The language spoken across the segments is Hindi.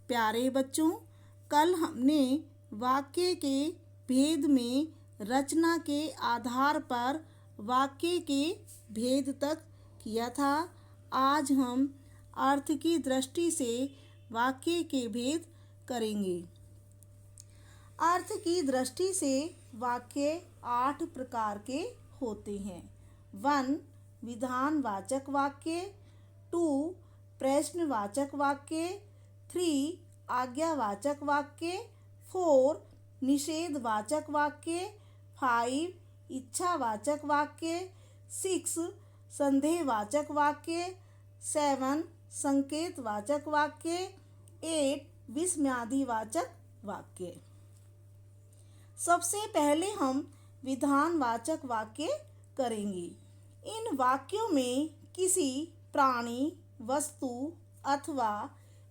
प्यारे बच्चों, कल हमने वाक्य के भेद में रचना के आधार पर वाक्य के भेद तक किया था। आज हम अर्थ की दृष्टि से वाक्य के भेद करेंगे। अर्थ की दृष्टि से वाक्य 8 प्रकार के होते हैं। 1. विधानवाचक वाक्य। 2. प्रश्नवाचक वाक्य। 3. आज्ञावाचक वाक्य। 4. निषेधवाचक वाक्य। 5. इच्छावाचक वाक्य। 6. संदेहवाचक वाक्य। 7. संकेतवाचक वाक्य। 8. विस्मयादिवाचक वाक्य। सबसे पहले हम विधानवाचक वाक्य करेंगे। इन वाक्यों में किसी प्राणी, वस्तु अथवा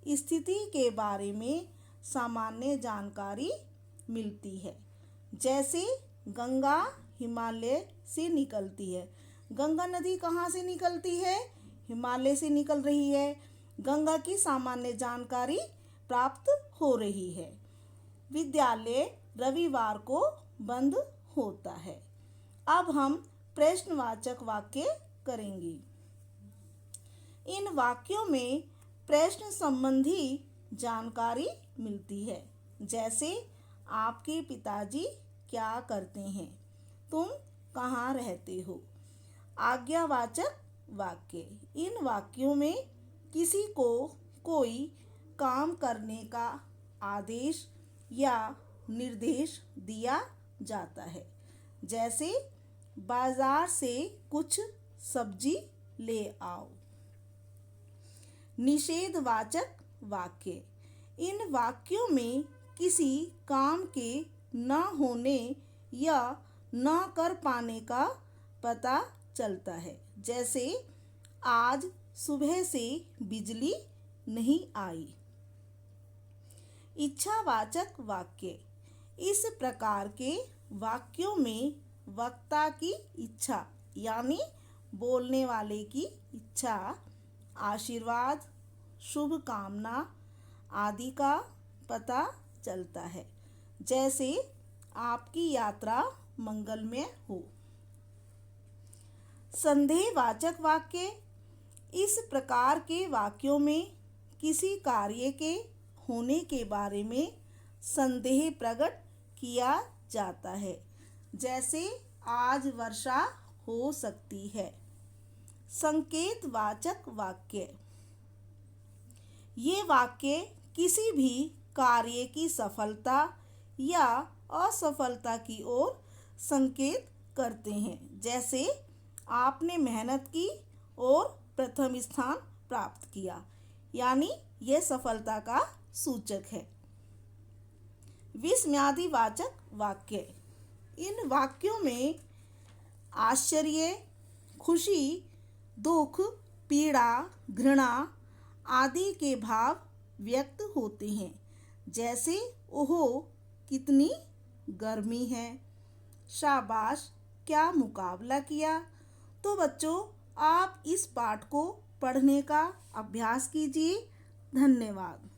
स्थिति के बारे में सामान्य जानकारी मिलती है। जैसे गंगा हिमालय से निकलती है। गंगा नदी कहाँ से निकलती है? हिमालय से निकल रही है। गंगा की सामान्य जानकारी प्राप्त हो रही है। विद्यालय रविवार को बंद होता है। अब हम प्रश्नवाचक वाक्य करेंगे। इन वाक्यों में प्रश्न संबंधी जानकारी मिलती है। जैसे आपके पिताजी क्या करते हैं? तुम कहाँ रहते हो? आज्ञावाचक वाक्य। इन वाक्यों में किसी को कोई काम करने का आदेश या निर्देश दिया जाता है। जैसे बाजार से कुछ सब्जी ले आओ। निषेधवाचक वाक्य। इन वाक्यों में किसी काम के न होने या न कर पाने का पता चलता है। जैसे आज सुबह से बिजली नहीं आई। इच्छावाचक वाक्य। इस प्रकार के वाक्यों में वक्ता की इच्छा यानी बोलने वाले की इच्छा, आशीर्वाद, शुभ कामना आदि का पता चलता है। जैसे आपकी यात्रा मंगलमय हो। संदेहवाचक वाक्य। इस प्रकार के वाक्यों में किसी कार्य के होने के बारे में संदेह प्रकट किया जाता है। जैसे आज वर्षा हो सकती है। संकेतवाचक वाक्य। ये वाक्य किसी भी कार्य की सफलता या असफलता की ओर संकेत करते हैं। जैसे आपने मेहनत की और प्रथम स्थान प्राप्त किया, यानी यह सफलता का सूचक है। विस्मयादिवाचक वाक्य। इन वाक्यों में आश्चर्य, खुशी, दुख, पीड़ा, घृणा आदि के भाव व्यक्त होते हैं। जैसे ओहो कितनी गर्मी है, शाबाश क्या मुकाबला किया। तो बच्चों, आप इस पाठ को पढ़ने का अभ्यास कीजिए। धन्यवाद।